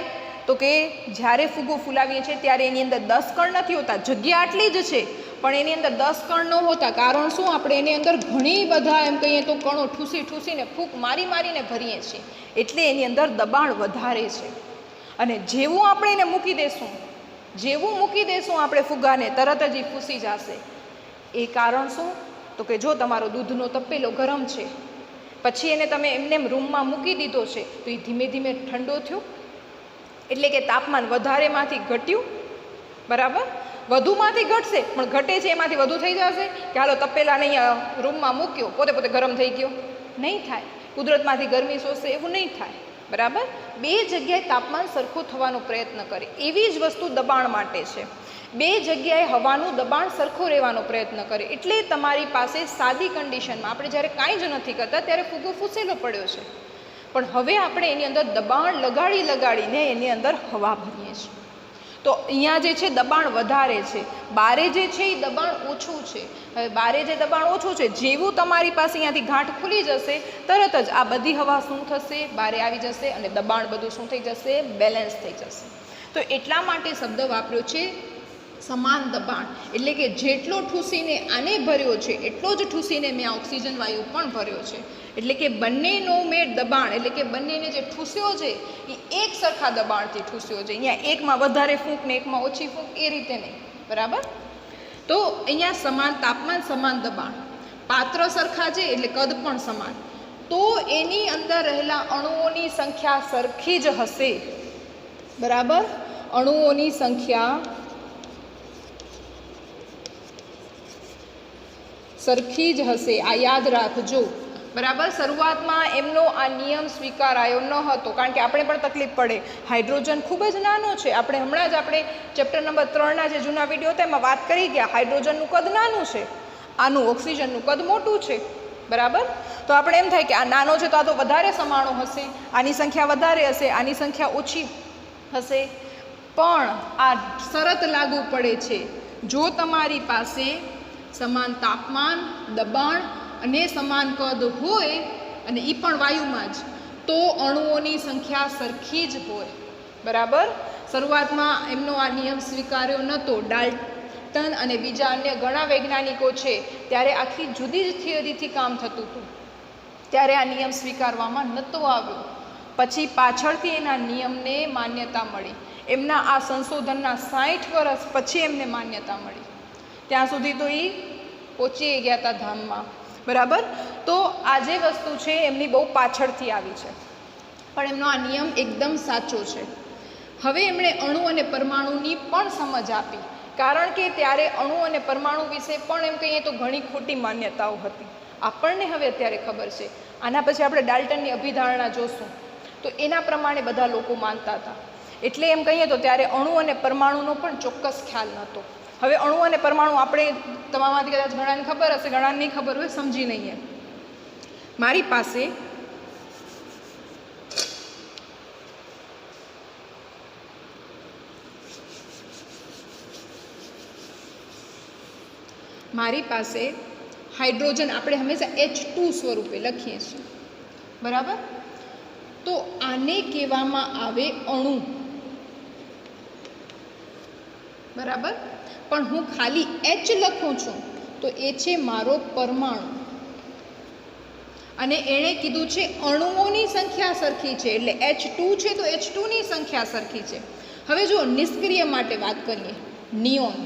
તો કે જ્યારે ફુગ્ગો ફૂલાવીએ છીએ ત્યારે એની અંદર 10 કણ નથી હોતા, જગ્યા આટલી જ છે પણ એની અંદર 10 કણ ન હોતા. કારણ શું? આપણે એની અંદર ઘણી બધા એમ કહીએ તો કણો ઠૂસી ઠૂસીને ફૂંક મારી મારીને ભરીએ છીએ, એટલે એની અંદર દબાણ વધારે છે. અને જેવું આપણે એને મૂકી દેશું, જેવું મૂકી દેશું આપણે ફુગ્ગાને, તરત જ એ ફૂસી જશે. એ કારણ શું? તો કે જો તમારો દૂધનો તપેલો ગરમ છે પછી એને તમે એમને રૂમમાં મૂકી દીધો છે તો એ ધીમે ધીમે ઠંડો થયો, એટલે કે તાપમાન વધારેમાંથી ઘટ્યું, બરાબર. વધુમાંથી ઘટશે પણ ઘટે છે એમાંથી વધુ થઈ જશે કે હાલો તપેલાને અહીંયા રૂમમાં મૂક્યો, પોતે પોતે ગરમ થઈ ગયો? નહીં થાય. કુદરતમાંથી ગરમી શોષશે એવું નહીં થાય, બરાબર. બે જગ્યાએ તાપમાન સરખું થવાનો પ્રયત્ન કરે. એવી જ વસ્તુ દબાણ માટે છે. બે જગ્યાએ હવાનું દબાણ સરખું રહેવાનો પ્રયત્ન કરે. એટલે તમારી પાસે સાદી કન્ડિશનમાં આપણે જ્યારે કાંઈ જ નથી કરતા ત્યારે ફુગ્ગો ફૂસેલો પડ્યો છે, પણ હવે આપણે એની અંદર દબાણ લગાડીને એની અંદર હવા ભરીએ છીએ તો અહીંયા જે છે દબાણ વધારે છે, બારે જે છે એ દબાણ ઓછું છે. હવે બારે જે દબાણ ઓછું છે, જેવું તમારી પાસે અહીંયાથી ગાંઠ ખુલી જશે તરત જ આ બધી હવા શું થશે? બારે આવી જશે અને દબાણ બધું શું થઈ જશે? બેલેન્સ થઈ જશે. તો એટલા માટે શબ્દ વાપર્યો છે સમાન દબાણ. એટલે કે જેટલો ઠૂસીને આને ભર્યો છે એટલો જ ઠૂસીને મેં ઓક્સિજન વાયુ પણ ભર્યો છે. એટલે કે બંનેનો મેં દબાણ એટલે કે બંનેને જે ઠૂસ્યો છે એ એક સરખા દબાણથી ઠૂસ્યો છે. અહીંયા એકમાં વધારે ફૂંક ને એકમાં ઓછી ફૂંક એ રીતે નહીં, બરાબર. તો અહીંયા સમાન તાપમાન સમાન દબાણ, પાત્ર સરખા છે એટલે કદ પણ સમાન, તો એની અંદર રહેલા અણુઓની સંખ્યા સરખી જ હશે, બરાબર. અણુઓની સંખ્યા સરખી જ હશે, આ યાદ રાખજો, બરાબર. શરૂઆતમાં એમનો આ નિયમ સ્વીકારાયો ન હતો કારણ કે આપણે પણ તકલીફ પડે. હાઇડ્રોજન ખૂબ જ નાનો છે. આપણે હમણાં જ આપણે ચેપ્ટર નંબર 3ના જે જૂના વિડીયો હતા એમાં વાત કરી ગયા. હાઇડ્રોજનનું કદ નાનું છે, આનું ઓક્સિજનનું કદ મોટું છે, બરાબર. તો આપણે એમ થાય કે આ નાનો છે તો આ તો વધારે સમાણો હશે, આની સંખ્યા વધારે હશે, આની સંખ્યા ઓછી હશે. પણ આ શરત લાગુ પડે છે જો તમારી પાસે સમાન તાપમાન, દબાણ અને સમાન કદ હોય અને એ પણ વાયુમાં જ, તો અણુઓની સંખ્યા સરખી જ હોય, બરાબર. શરૂઆતમાં એમનો આ નિયમ સ્વીકાર્યો નહોતો. ડાલ્ટન અને બીજા અન્ય ઘણા વૈજ્ઞાનિકો છે ત્યારે આખી જુદી જ થિયરીથી કામ થતું હતું, ત્યારે આ નિયમ સ્વીકારવામાં નહોતો આવ્યો. પછી પાછળથી એના નિયમને માન્યતા મળી. એમના આ સંશોધનના 60 વર્ષ પછી એમને માન્યતા મળી. ત્યાં સુધી તો એ પહોંચી ગયા હતા ધામમાં. બરાબર. તો આ જે વસ્તુ છે એમની બહુ પાછળથી આવી છે, પણ એમનો આ નિયમ એકદમ સાચો છે. હવે એમણે અણુ અને પરમાણુની પણ સમજ આપી, કારણ કે ત્યારે અણુ અને પરમાણુ વિશે પણ એમ કહીએ તો ઘણી ખોટી માન્યતાઓ હતી. આપણને હવે અત્યારે ખબર છે. આના પછી આપણે ડાલ્ટનની અભિધારણા જોશું તો એના પ્રમાણે બધા લોકો માનતા હતા. એટલે એમ કહીએ તો ત્યારે અણુ અને પરમાણુનો પણ ચોક્કસ ખ્યાલ નહોતો. હવે અણુ અને પરમાણુ આપણે તમારામાંથી કદાચ ઘણાને ખબર હશે, ઘણાને નહીં ખબર હોય, સમજી લઈએ. મારી પાસે હાઇડ્રોજન આપણે હંમેશા H2 સ્વરૂપે લખીએ છીએ. બરાબર. તો આને કહેવામાં આવે અણુ. બરાબર. પણ હું ખાલી H લખું છું તો એ છે મારો પરમાણુ. અને એણે કીધું છે અણુઓની સંખ્યા સરખી છે, એટલે H2 છે તો H2ની સંખ્યા સરખી છે. હવે જો નિષ્ક્રિય માટે વાત કરીએ, નિયોન,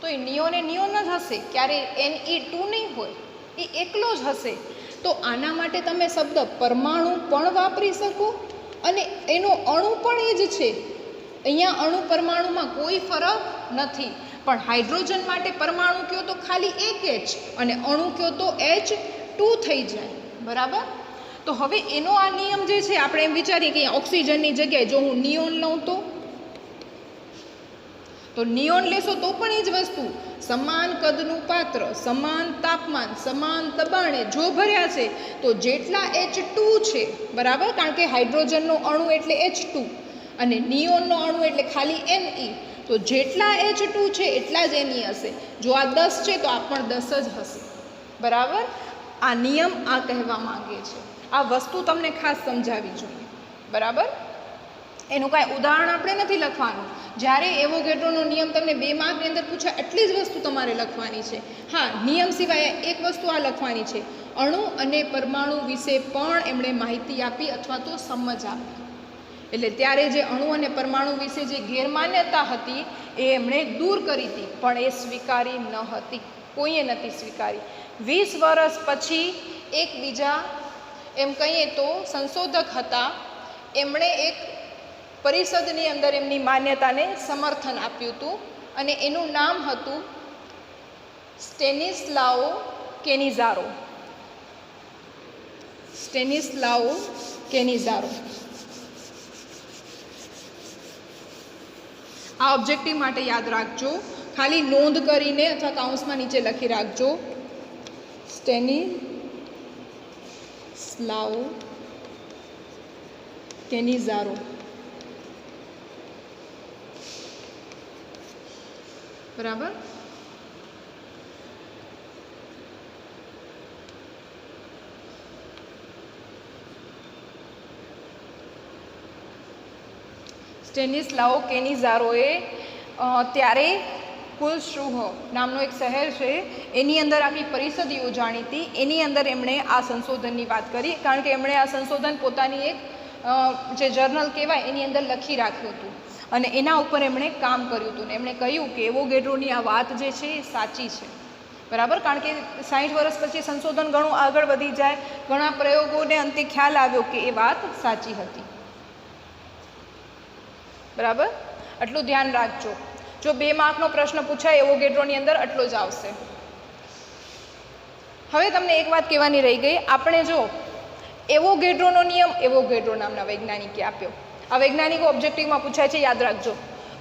તો એ નિયોન જ હશે, ક્યારે Ne2 નહીં હોય, એ એકલો જ હશે. તો આના માટે તમે શબ્દ પરમાણુ પણ વાપરી શકો અને એનો અણુ પણ એ જ છે. અહીંયા અણુ પરમાણુમાં કોઈ ફરક નથી. પણ હાઇડ્રોજન માટે પરમાણુ કયો તો ખાલી એક H અને અણુ કયો તો H2 થઈ જાય. બરાબર. તો હવે એનો આ નિયમ જે છે, આપણે એમ વિચારીએ કે ઓક્સિજનની જગ્યાએ જો હું નિયોન લઉં તો નિયોન લેશો તો પણ એ જ વસ્તુ, સમાન કદનું પાત્ર, સમાન તાપમાન, સમાન દબાણે જો ભર્યા છે તો જેટલા H2 છે, બરાબર, કારણ કે હાઇડ્રોજનનો અણુ એટલે H2 અને નિયોનનો અણુ એટલે ખાલી Ne, તો જેટલા H2 છે એટલા જ Ne હશે. જો આ 10 છે તો આ પણ 10 જ હશે. બરાબર. આ નિયમ આ કહેવા માંગે છે. આ વસ્તુ તમને ખાસ સમજાવવી જોઈએ. બરાબર. એનું કાંઈ ઉદાહરણ આપણે નથી લખવાનું. જ્યારે એવોગેડ્રોનો નિયમ તમને 2 માર્કની અંદર પૂછાય એટલી જ વસ્તુ તમારે લખવાની છે. હા, નિયમ સિવાય એક વસ્તુ આ લખવાની છે, અણુ અને પરમાણુ વિશે પણ એમણે માહિતી આપી અથવા તો સમજ આપી. એટલે ત્યારે જે અણુ અને પરમાણુ વિશે જે ગેરમાન્યતા હતી એ એમણે દૂર કરી હતી, પણ એ સ્વીકારી ન હતી, કોઈએ નથી સ્વીકારી. 20 વર્ષ પછી એક બીજા એમ કહીએ તો સંશોધક હતા, એમણે એક પરિષદની અંદર એમની માન્યતાને સમર્થન આપ્યું હતું અને એનું નામ હતું સ્ટેનિસ્લાઓ કેનિઝારો. સ્ટેનિસ્લાઓ કેનિઝારો. આ ઓબ્જેક્ટિવ માટે યાદ રાખજો, ખાલી નોંધ કરીને અથવા કાઉન્સમાં નીચે લખી રાખજો, સ્ટેનિસ્લાઓ કેનિઝારો. બરાબર. સ્ટેનિસ્લાઓ કેનિઝારોએ ત્યારે કુલશુહ નામનો એક શહેર છે એની અંદર આખી પરિષદ યોજાણી હતી. એની અંદર એમણે આ સંશોધનની વાત કરી, કારણ કે એમણે આ સંશોધન પોતાની એક જે જર્નલ કહેવાય એની અંદર લખી રાખ્યું હતું અને એના ઉપર એમણે કામ કર્યું હતું. ને એમણે કહ્યું કે એવોગેડ્રોની આ વાત જે છે એ સાચી છે. બરાબર. કારણ કે 60 વર્ષ પછી સંશોધન ઘણું આગળ વધી જાય, ઘણા પ્રયોગોને અંતે ખ્યાલ આવ્યો કે એ વાત સાચી હતી. બરાબર. આટલું ધ્યાન રાખજો. જો 2 માર્કનો પ્રશ્ન પૂછાય એવોગેડ્રોની અંદર આટલો જ આવશે. હવે તમને એક વાત કહેવાની રહી ગઈ. આપણે જો એવોગેડ્રોનો નિયમ એવોગેડ્રો નામના વૈજ્ઞાનિકે આપ્યો. આ વૈજ્ઞાનિકો ઓબ્જેક્ટિવમાં પૂછાય છે, યાદ રાખજો.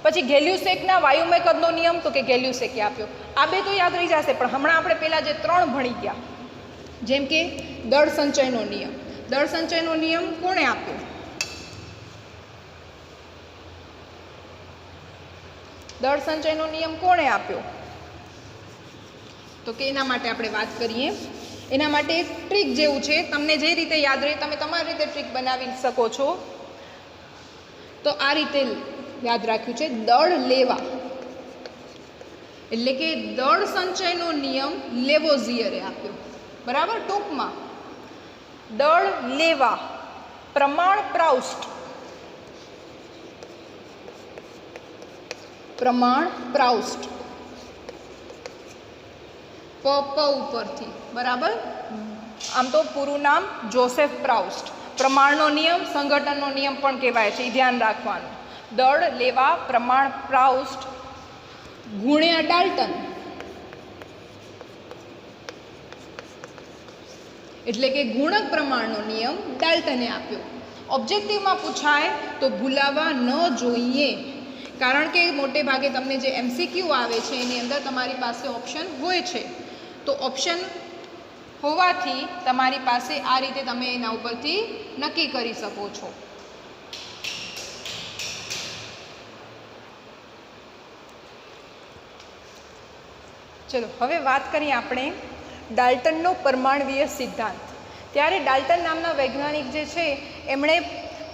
પછી ગેલ્યુસેકના વાયુમય કદનો નિયમ, તો કે ગેલ્યુસેકે આપ્યો. આ 2 તો યાદ રહી જશે, પણ હમણાં આપણે પહેલાં જે 3 ભણી ગયા, જેમ કે દળ સંચયનો નિયમ. દળ સંચયનો નિયમ કોણે આપ્યો? દળ સંચયનો નિયમ કોણે આપ્યો? તો કે એના માટે આપણે વાત કરીએ. એના માટે એક ટ્રીક જેવું છે, તમને જે રીતે યાદ રહે તમે તમારી રીતે ટ્રીક બનાવી શકો છો. તો આ રીતે યાદ રાખ્યું છે, દળ લેવા, એટલે કે દળ સંચયનો નિયમ લેવોઝિયરે આપ્યો. બરાબર. ટૂંકમાં દળ લેવા પ્રમાણપ્રાઉષ્ટ, પ્રમાણપ્રાઉષ્ટ, પ ઉપરથી, બરાબર. આમ તો પૂરું નામ જોસેફ પ્રાઉસ્ટ. પ્રમાણનો નિયમ સંગઠનનો નિયમ પણ કહેવાય છે, એ ધ્યાન રાખવાનું. દળ લેવા પ્રમાણપ્રાઉષ્ટ ગુણ્યા ડાલ્ટન, એટલે કે ગુણક પ્રમાણનો નિયમ ડાલ્ટને આપ્યો. ઓબ્જેક્ટિવમાં પૂછાય તો ભૂલાવા ન જોઈએ, કારણ કે મોટે ભાગે તમને જે MCQ આવે છે એની અંદર તમારી પાસે ઓપ્શન હોય છે. તો ઓપ્શન હોવાથી તમારી પાસે આ રીતે તમે એના ઉપરથી નક્કી કરી શકો છો. ચલો હવે વાત કરીએ આપણે ડાલ્ટનનો પરમાણ્વીય સિદ્ધાંત. ત્યારે ડાલ્ટન નામના વૈજ્ઞાનિક જે છે એમણે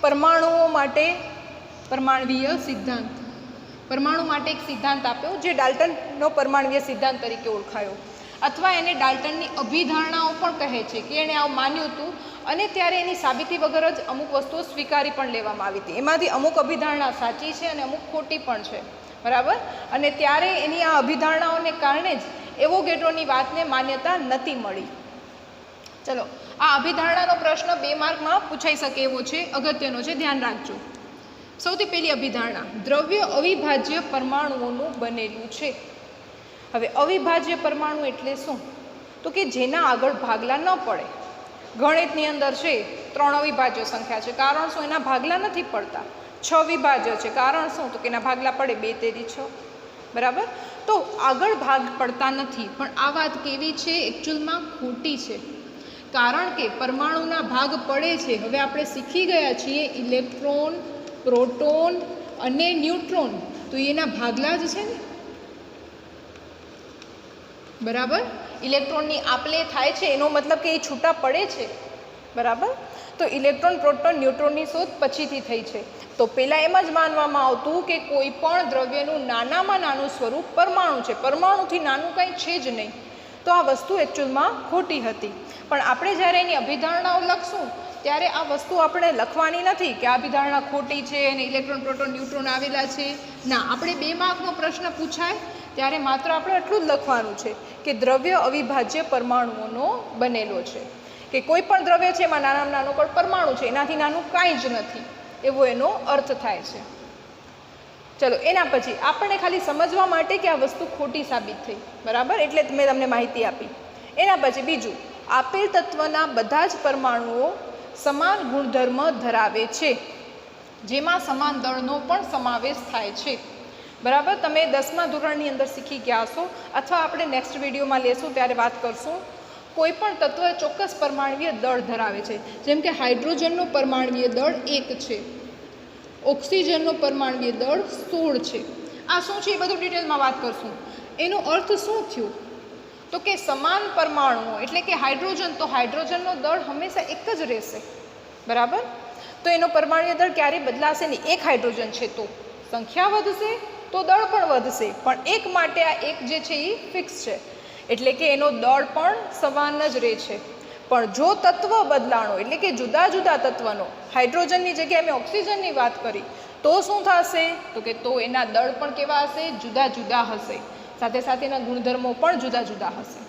પરમાણુઓ માટે પરમાણ્વીય સિદ્ધાંત, પરમાણુ માટે એક સિદ્ધાંત આપ્યો જે ડાલ્ટનનો પરમાણ્વીય સિદ્ધાંત તરીકે ઓળખાયો, અથવા એને ડાલ્ટનની અભિધારણાઓ પણ કહે છે કે એણે આવું માન્યું હતું અને ત્યારે એની સાબિતી વગર જ અમુક વસ્તુઓ સ્વીકારી પણ લેવામાં આવી હતી. એમાંથી અમુક અભિધારણા સાચી છે અને અમુક ખોટી પણ છે, બરાબર. અને ત્યારે એની આ અભિધારણાઓને કારણે જ એવોગેડ્રોની વાતને માન્યતા નહોતી મળી. ચલો, આ અભિધારણાનો પ્રશ્ન 2 માર્કમાં પૂછાઈ શકે એવો છે, અગત્યનો છે, ધ્યાન રાખજો. સૌથી પહેલી અભિધારણા, દ્રવ્ય અવિભાજ્ય પરમાણુઓનું બનેલું છે. હવે અવિભાજ્ય પરમાણુ એટલે શું? તો કે જેના આગળ ભાગલા ન પડે. ગણિતની અંદર છે 3 અવિભાજ્ય સંખ્યા છે, કારણ શું? એના ભાગલા નથી પડતા. 6 વિભાજ્ય છે, કારણ શું? તો કે એના ભાગલા પડે 2 તેરી 6, બરાબર. તો આગળ ભાગ પડતા નથી, પણ આ વાત કેવી છે? એકચ્યુઅલમાં ખોટી છે, કારણ કે પરમાણુના ભાગ પડે છે. હવે આપણે શીખી ગયા છીએ ઇલેક્ટ્રોન, પ્રોટોન અને ન્યુટ્રોન, તો એના ભાગલા જ છે ને, બરાબર. ઇલેક્ટ્રોનની આપલે થાય છે એનો મતલબ કે એ છૂટા પડે છે, બરાબર. તો ઇલેક્ટ્રોન, પ્રોટોન, ન્યુટ્રોનની શોધ પછીથી થઈ છે. તો પહેલાં એમ જ માનવામાં આવતું કે કોઈ પણ દ્રવ્યનું નાનામાં નાનું સ્વરૂપ પરમાણુ છે, પરમાણુથી નાનું કંઈ છે જ નહીં. તો આ વસ્તુ એકચ્યુઅલમાં ખોટી હતી. પણ આપણે જ્યારે એની અભિધારણાઓ લખશું ત્યારે આ વસ્તુ આપણે લખવાની નથી કે આ અભિધારણા ખોટી છે અને ઇલેક્ટ્રોન, પ્રોટોન, ન્યુટ્રોન આવેલા છે. ના, આપણે 2 માર્કનો પ્રશ્ન પૂછાય ત્યારે માત્ર આપણે એટલું જ લખવાનું છે કે દ્રવ્ય અવિભાજ્ય પરમાણુઓનો બનેલો છે, કે કોઈ પણ દ્રવ્ય છે એમાં નાનામાં નાનો પણ પરમાણુ છે, એનાથી નાનું કાંઈ જ નથી, એવો એનો અર્થ થાય છે. ચલો, એના પછી આપણને ખાલી સમજવા માટે કે આ વસ્તુ ખોટી સાબિત થઈ, બરાબર, એટલે મેં તમને માહિતી આપી. એના પછી બીજું, આપેલ તત્વના બધા જ પરમાણુઓ સમાન ગુણધર્મ ધરાવે છે, જેમાં સમાન દળનો પણ સમાવેશ થાય છે, બરાબર. તમે 10મા ધોરણની અંદર શીખી ગયા હશો, અથવા આપણે નેક્સ્ટ વિડીયોમાં લેશું ત્યારે વાત કરશું. કોઈ પણ તત્વ ચોક્કસ પરમાણ્વીય દળ ધરાવે છે, જેમ કે હાઇડ્રોજનનો પરમાણ્વીય દળ 1 છે, ઓક્સિજનનો પરમાણ્વીય દળ 16 છે. આ શું છે એ બધું ડિટેલમાં વાત કરશું. એનો અર્થ શું થયું? તો કે સમાન પરમાણુઓ એટલે કે હાઇડ્રોજન, તો હાઇડ્રોજનનો દળ હંમેશા એક જ રહેશે, બરાબર. તો એનો પરમાણ્વીય દળ ક્યારેય બદલાશે નહીં. એક હાઇડ્રોજન છે તો સંખ્યા વધશે તો દળ પણ વધશે, પણ એક માટે આ એક જે છે એ ફિક્સ છે, એટલે કે એનો દળ પણ સમાન જ રહે છે. પણ જો તત્વ બદલાણો એટલે કે જુદા જુદા તત્વનો, હાઇડ્રોજનની જગ્યાએ મેં ઓક્સિજનની વાત કરી, તો શું થશે? તો કે તો એના દળ પણ કેવા હશે? જુદા જુદા હશે, સાથે સાથે એના ગુણધર્મો પણ જુદા જુદા હશે,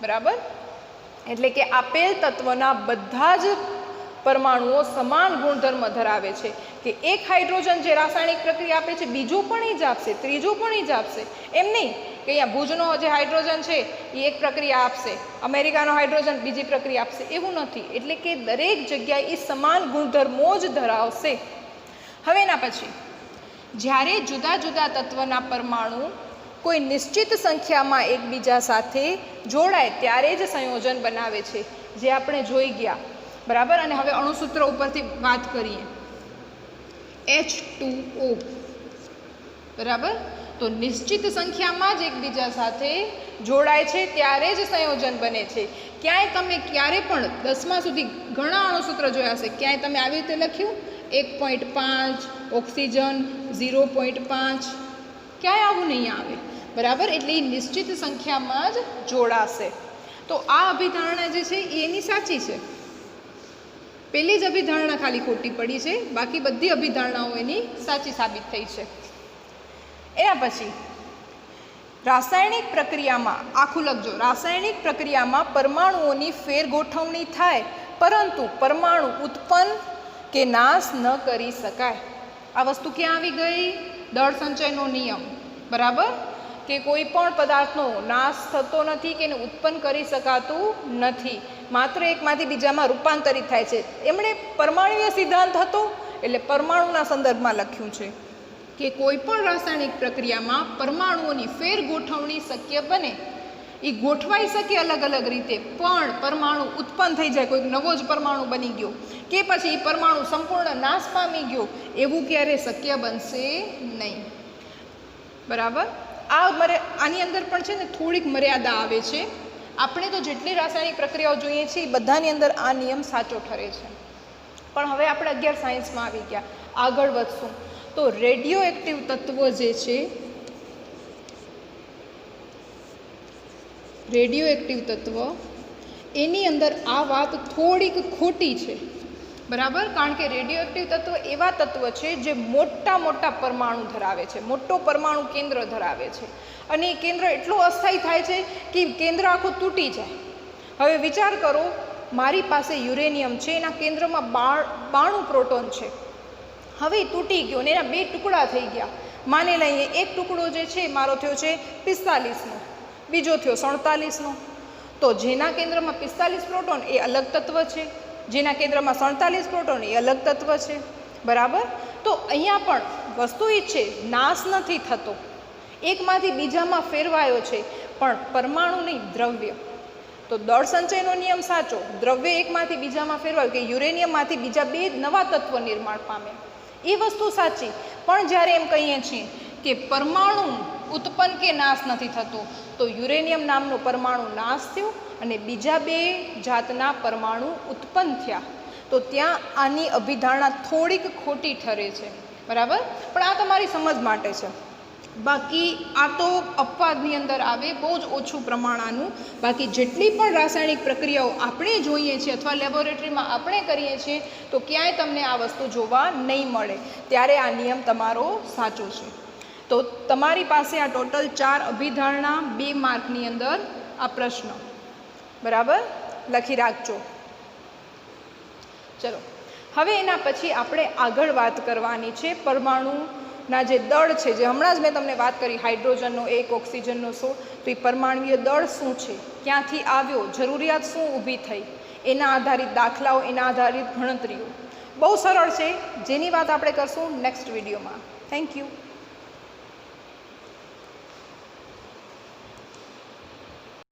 બરાબર. એટલે કે આપેલ તત્વના બધા જ પરમાણુઓ સમાન ગુણધર્મ ધરાવે છે, કે એક હાઇડ્રોજન જે રાસાયણિક પ્રક્રિયા આપે છે બીજું પણ એ જ આપશે, ત્રીજું પણ એ જ આપશે. એમ નહીં કે અહીંયા ભુજનો જે હાઇડ્રોજન છે એ એક પ્રક્રિયા આપશે, અમેરિકાનો હાઇડ્રોજન બીજી પ્રક્રિયા આપશે, એવું નથી. એટલે કે દરેક જગ્યાએ એ સમાન ગુણધર્મો જ ધરાવશે. હવે એના પછી જ્યારે જુદા જુદા તત્વના પરમાણુ કોઈ નિશ્ચિત સંખ્યામાં એકબીજા સાથે જોડાય ત્યારે જ સંયોજન બનાવે છે, જે આપણે જોઈ ગયા, બરાબર. અને હવે અણુસૂત્ર ઉપરથી વાત કરીએ. H2O, બરાબર. તો નિશ્ચિત સંખ્યામાં જ એકબીજા સાથે જોડાય છે ત્યારે જ સંયોજન બને છે. ક્યાંય તમે ક્યારે પણ 10મા સુધી ઘણા અણુસૂત્ર જોયા હશે, ક્યાંય તમે આવી રીતે લખ્યું 1.5, ઓક્સિજન 0.5, ક્યાંય આવું નહીં આવે, બરાબર. એટલે એ નિશ્ચિત સંખ્યામાં જ જોડાશે. તો આ અભિધારણા જે છે એની સાચી છે, પહેલી જ અભિધારણા ખાલી ખોટી પડી છે, બાકી બધી અભિધારણાઓ એની સાચી સાબિત થઈ છે. એના પછી રાસાયણિક પ્રક્રિયામાં આખું લખજો. રાસાયણિક પ્રક્રિયામાં પરમાણુઓની ફેરગોઠવણી થાય પરંતુ પરમાણુ ઉત્પન્ન કે નાશ ન કરી શકાય. આ વસ્તુ ક્યાં આવી ગઈ? દળ સંચયનો નિયમ. બરાબર, કે કોઈ પણ પદાર્થનો નાશ થતો નથી કે એને ઉત્પન્ન કરી શકાતું નથી, માત્ર એકમાંથી બીજામાં રૂપાંતરિત થાય છે. એમણે પરમાણુય સિદ્ધાંત હતો એટલે પરમાણુના સંદર્ભમાં લખ્યું છે કે કોઈ પણ રાસાયણિક પ્રક્રિયામાં પરમાણુઓની ફેરગોઠવણી શક્ય બને. એ ગોઠવાઈ શકે અલગ અલગ રીતે, પણ પરમાણુ ઉત્પન્ન થઈ જાય, કોઈક નવો જ પરમાણુ બની ગયો કે પછી એ પરમાણુ સંપૂર્ણ નાશ પામી ગયો, એવું ક્યારે શક્ય બનશે નહીં. બરાબર, આની અંદર પણ છે ને થોડીક મર્યાદા આવે છે. આપણે તો જેટલી રાસાયણિક પ્રક્રિયાઓ જોઈએ છીએ એ બધાની અંદર આ નિયમ સાચો ઠરે છે. પણ હવે આપણે 11 સાયન્સમાં આવી ગયા, આગળ વધશું તો રેડિયો એક્ટિવ તત્વ જે છે, રેડિયો એક્ટિવ તત્વ એની અંદર આ વાત થોડીક ખોટી છે. બરાબર, કારણ કે રેડિયો એક્ટિવ તત્વ એવા તત્વ છે જે મોટા મોટા પરમાણુ ધરાવે છે, મોટો પરમાણુ કેન્દ્ર ધરાવે છે, અને એ કેન્દ્ર એટલું અસ્થાયી થાય છે કે કેન્દ્ર આખું તૂટી જાય. હવે વિચાર કરો, મારી પાસે યુરેનિયમ છે, એના કેન્દ્રમાં 92 પ્રોટોન છે. હવે તૂટી ગયો ને એના 2 ટુકડા થઈ ગયા. માની લઈએ એક ટુકડો જે છે મારો થયો છે 45નો, બીજો થયો 47નો. તો જેના કેન્દ્રમાં 45 પ્રોટોન એ અલગ તત્વ છે, જેના કેન્દ્રમાં 47 પ્રોટોન એ અલગ તત્વ છે. બરાબર, તો અહીંયા પણ વસ્તુ એ છે, નાશ નથી થતો, એકમાંથી બીજામાં ફેરવાયો છે, પણ પરમાણુ નહીં, દ્રવ્ય. તો દળ સંચયનો નિયમ સાચો, દ્રવ્ય એકમાંથી બીજામાં ફેરવાયું કે યુરેનિયમમાંથી બીજા 2 નવા તત્વ નિર્માણ પામે, એ વસ્તુ સાચી. પણ જ્યારે એમ કહીએ છીએ કે પરમાણુ ઉત્પન્ન કે નાશ નથી થતો, તો યુરેનિયમ નામનો પરમાણુ નાશ થયો અને બીજા 2 જાતના પરમાણુ ઉત્પન્ન થયા, તો ત્યાં આની અભિધારણા થોડીક ખોટી ઠરે છે. બરાબર, પણ આ તમારી સમજ માટે છે. બાકી આ તો અપવાદની અંદર આવે, બહુ જ ઓછું પ્રમાણ આનું. બાકી જેટલી પણ રાસાયણિક પ્રક્રિયાઓ આપણે જોઈએ છીએ અથવા લેબોરેટરીમાં આપણે કરીએ છીએ, તો ક્યાંય તમને આ વસ્તુ જોવા નહીં મળે. ત્યારે આ નિયમ તમારો સાચો છે. તો તમારી પાસે આ ટોટલ 4 અભિધારણા 2 માર્કની અંદર આ પ્રશ્ન. બરાબર, લખી રાખજો. ચલો, હવે એના પછી આપણે આગળ વાત કરવાની છે પરમાણુના જે દળ છે, જે હમણાં જ મેં તમને વાત કરી, હાઇડ્રોજનનો 1, ઓક્સિજનનો 16. તો એ પરમાણુય દળ શું છે, ક્યાંથી આવ્યો, જરૂરિયાત શું ઊભી થઈ, એના આધારિત દાખલાઓ, એના આધારિત ગણતરીઓ. બહુ સરળ છે, જેની વાત આપણે કરશું નેક્સ્ટ વિડીયોમાં. Thank you.